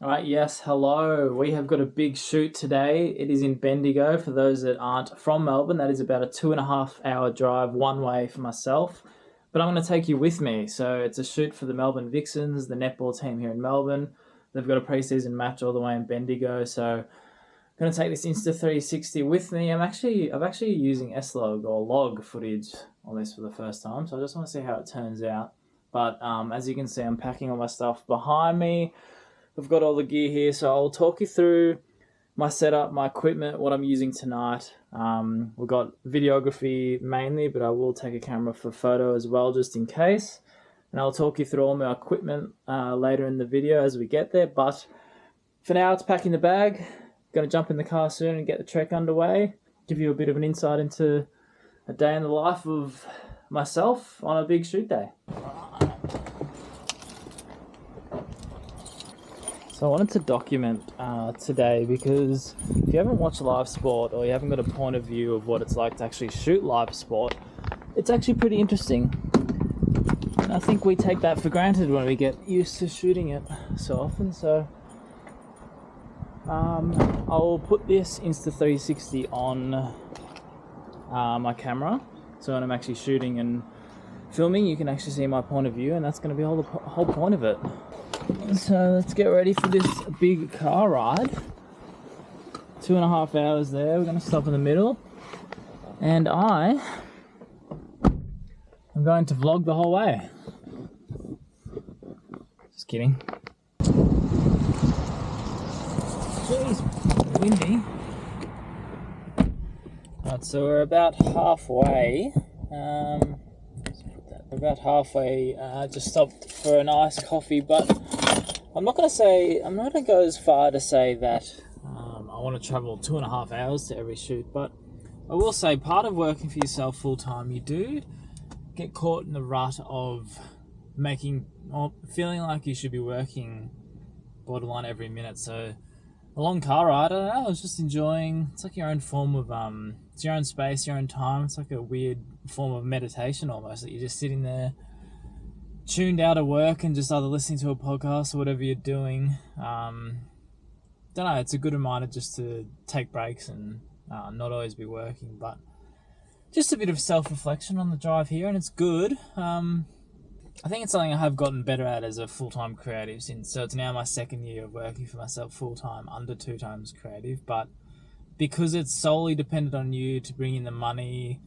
Alright, yes, hello. We have got a big shoot today. It is in Bendigo. For those that aren't from Melbourne, that is about a 2.5 hour drive one way for myself. But I'm going to take you with me. So it's a shoot for the Melbourne Vixens, the netball team here in Melbourne. They've got a pre-season match all the way in Bendigo. So I'm going to take this Insta360 with me. I'm actually using S-Log or log footage on this for the first time. So I just want to see how it turns out. But as you can see, I'm packing all my stuff behind me. I've got all the gear here, so I'll talk you through my setup, my equipment, what I'm using tonight. We've got videography mainly, but I will take a camera for photo as well, just in case. And I'll talk you through all my equipment later in the video as we get there. But for now, it's packing the bag. Going to jump in the car soon and get the trek underway. Give you a bit of an insight into a day in the life of myself on a big shoot day. So I wanted to document today because if you haven't watched live sport or you haven't got a point of view of what it's like to actually shoot live sport, it's actually pretty interesting. And I think we take that for granted when we get used to shooting it so often. So I'll put this Insta360 on my camera. So when I'm actually shooting and filming, you can actually see my point of view, and that's going to be the whole point of it. So let's get ready for this big car ride. 2.5 hours there. We're going to stop in the middle, and I am going to vlog the whole way. Just kidding. Jeez, windy. Right, so we're about halfway. Just stopped for a nice coffee, but I'm not going to go as far to say that I want to travel 2.5 hours to every shoot, but I will say part of working for yourself full time, you do get caught in the rut of feeling like you should be working borderline every minute. So a long car ride, I was just enjoying. It's like your own form of it's your own space, your own time. It's like a weird form of meditation almost, that you're just sitting there tuned out of work and just either listening to a podcast or whatever you're doing. Don't know, it's a good reminder just to take breaks and not always be working, but just a bit of self-reflection on the drive here, and it's good. I think it's something I have gotten better at as a full-time creative so it's now my second year of working for myself full-time under 2 times creative, but because it's solely dependent on you to bring in the money,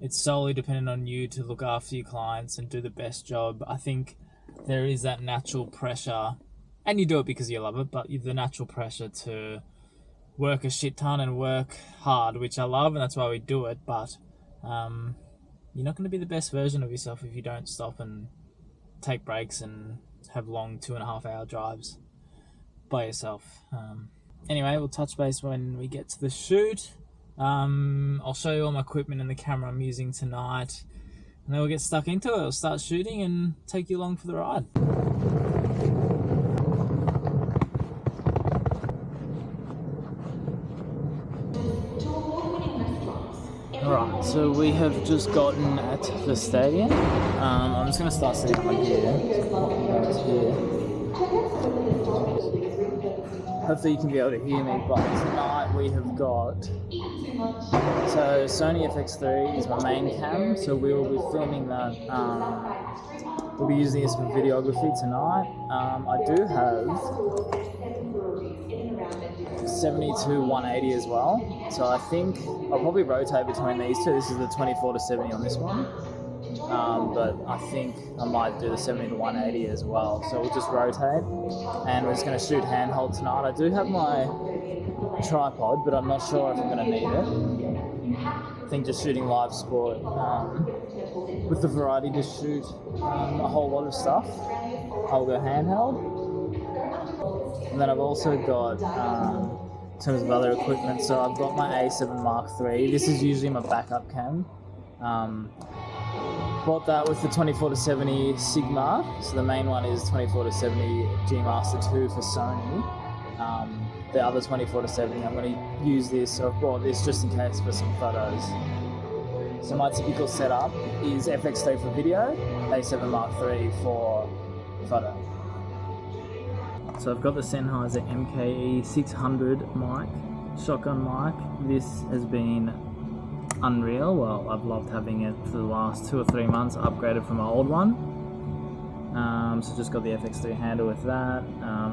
it's solely dependent on you to look after your clients and do the best job. I think there is that natural pressure, and you do it because you love it, but the natural pressure to work a shit ton and work hard, which I love, and that's why we do it, but you're not going to be the best version of yourself if you don't stop and take breaks and have long 2.5 hour drives by yourself. Anyway, we'll touch base when we get to the shoot. I'll show you all my equipment and the camera I'm using tonight, and then we'll get stuck into it. We'll start shooting and take you along for the ride. Alright, so we have just gotten at the stadium. I'm just going to start setting my gear. Hopefully you can be able to hear me, but tonight we have got... So Sony FX3 is my main cam, so we will be filming that. We'll be using this for videography tonight. I do have 70-180 as well, so I think I'll probably rotate between these two. This is the 24-70 on this one, but I think I might do the 70-180 as well, so we'll just rotate, and we're just going to shoot handheld tonight. I do have my tripod, but I'm not sure if I'm going to need it. I think just shooting live sport with the variety to shoot a whole lot of stuff, I'll go handheld. And then I've also got, in terms of other equipment, so I've got my A7 Mark III. This is usually my backup cam. Bought that with the 24-70 Sigma. So the main one is 24-70 G Master 2 for Sony. The other 24-70, I'm going to use this, so I've brought this just in case for some photos. So my typical setup is FX3 for video, A7 Mark III for photo. So I've got the Sennheiser MKE 600 mic, shotgun mic. This has been unreal. Well, I've loved having it for the last 2 or 3 months. I upgraded from my old one. So just got the FX3 handle with that.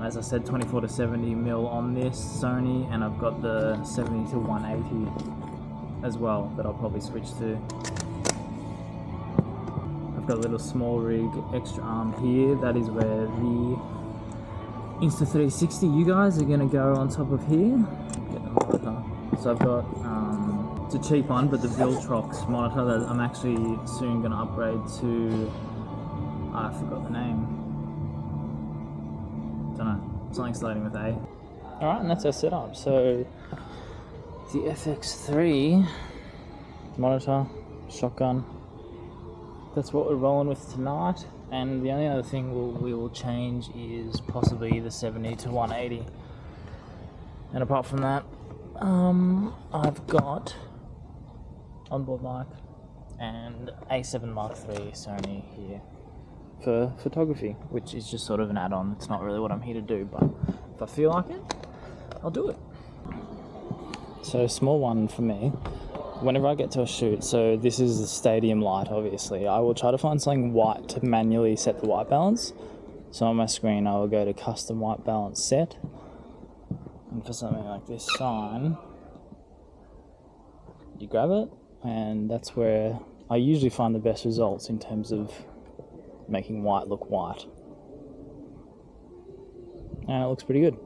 As I said, 24 to 70 mil on this Sony, and I've got the 70 to 180 as well that I'll probably switch to. I've got a little small rig extra arm here. That is where the Insta360 you guys are gonna go on top of here. Get the monitor. So I've got it's a cheap one, but the Viltrox monitor that I'm actually soon gonna upgrade to. I forgot the name. Don't know. Something starting with A. Alright, and that's our setup. So the FX3 monitor, shotgun. That's what we're rolling with tonight. And the only other thing we will change is possibly the 70 to 180. And apart from that, I've got onboard mic and A7 Mark III Sony here for photography, which is just sort of an add-on. It's not really what I'm here to do, but if I feel like it, I'll do it. So small one for me. Whenever I get to a shoot, so this is the stadium light, obviously, I will try to find something white to manually set the white balance. So on my screen, I will go to custom white balance set. And for something like this sign, you grab it, and that's where I usually find the best results in terms of making white look white. And it looks pretty good.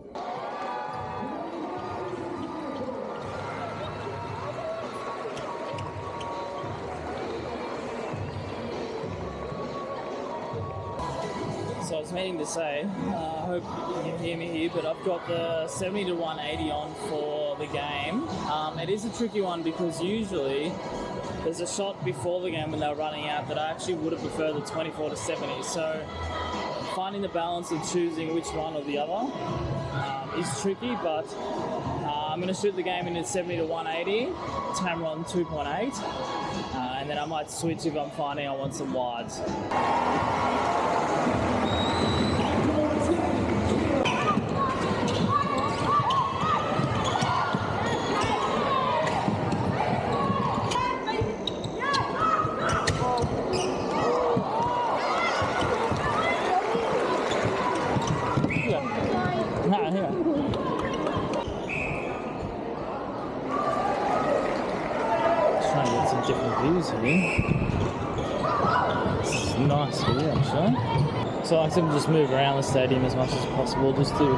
So I was meaning to say, I hope you can hear me here, but I've got the 70 to 180 on for the game. It is a tricky one because usually there's a shot before the game when they were running out that I actually would have preferred the 24 to 70. So finding the balance of choosing which one or the other is tricky, but I'm going to shoot the game in 70 to 180, Tamron 2.8, and then I might switch if I'm finding I want some wides. Different views here. This is nice here actually. So I like to just move around the stadium as much as possible just to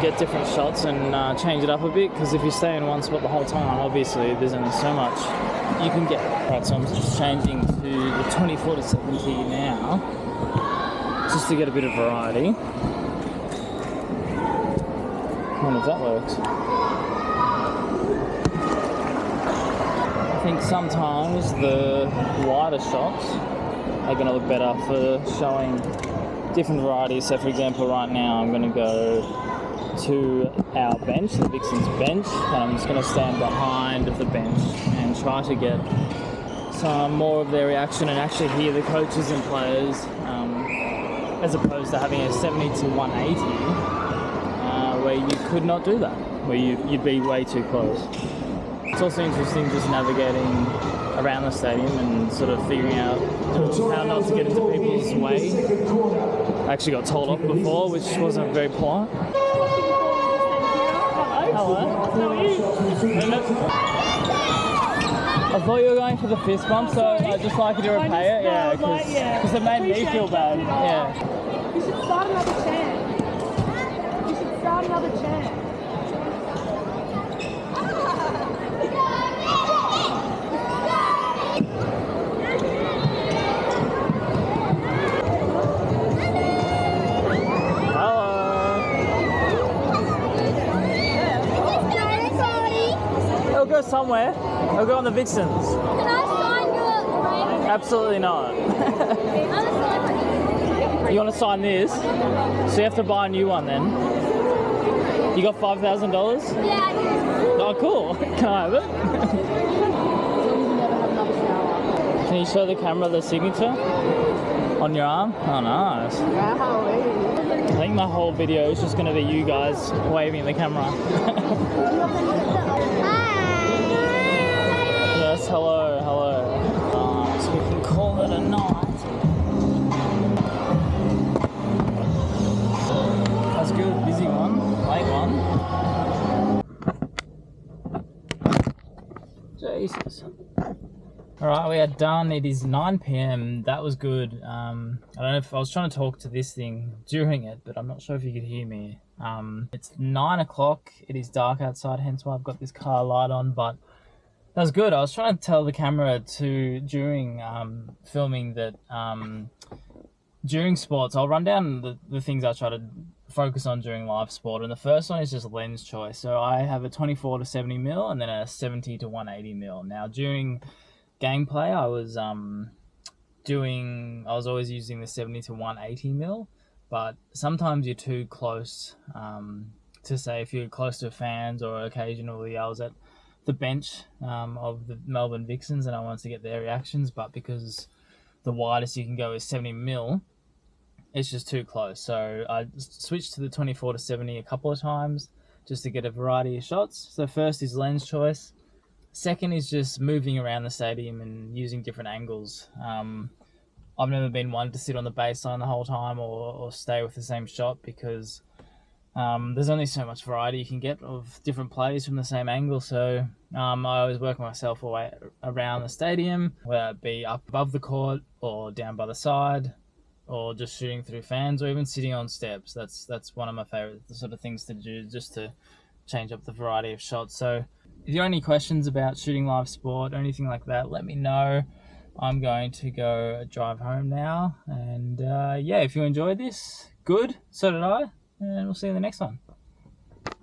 get different shots and change it up a bit, because if you stay in one spot the whole time, obviously there's only so much you can get. Right, so I'm just changing to the 24 to 70 now just to get a bit of variety. I wonder if that works. I think sometimes the wider shots are going to look better for showing different varieties. So for example, right now I'm going to go to our bench, the Vixens bench, and I'm just going to stand behind the bench and try to get some more of their reaction and actually hear the coaches and players, as opposed to having a 70 to 180 where you could not do that, where you'd be way too close. It's also interesting just navigating around the stadium and sort of figuring out how not to get into people's way. I actually got told off before, which wasn't very polite. Hello. How are you? I thought you were going for the fist bump, so I'd just like you to repay it. Yeah, because it made me feel bad. Yeah. You should start another chant. You should start another chant. It'll go somewhere. It'll go on the Vixens. Can I sign your brand? Absolutely not. You want to sign this? So you have to buy a new one then. You got $5,000? Yeah, I do. Oh, cool. Can I have it? Can you show the camera the signature On your arm? Oh, nice. I think my whole video is just going to be you guys waving at the camera. Yes, hello, hello. So we can call it a night. That's good, busy one, late one. Jesus. Alright, we are done. It is 9 PM. That was good. I don't know if I was trying to talk to this thing during it, but I'm not sure if you could hear me. It's 9 o'clock. It is dark outside, hence why I've got this car light on, but that was good. I was trying to tell the camera during filming that during sports, I'll run down the things I try to focus on during live sport, and the first one is just lens choice. So I have a 24 to 70mm and then a 70 to 180mm. Now during gameplay, I was always using the 70 to 180mm, but sometimes you're too close to say, if you're close to fans, or occasionally I was at the bench of the Melbourne Vixens and I wanted to get their reactions, but because the widest you can go is 70mm, it's just too close. So I switched to the 24 to 70 a couple of times just to get a variety of shots. So first is lens choice. Second is just moving around the stadium and using different angles. I've never been one to sit on the baseline the whole time or stay with the same shot, because there's only so much variety you can get of different plays from the same angle. So I always work myself away around the stadium, whether it be up above the court or down by the side, or just shooting through fans, or even sitting on steps. That's one of my favorite sort of things to do, just to change up the variety of shots. So if you have any questions about shooting live sport or anything like that, let me know. I'm going to go drive home now, and yeah, if you enjoyed this, good, so did I, and we'll see you in the next one.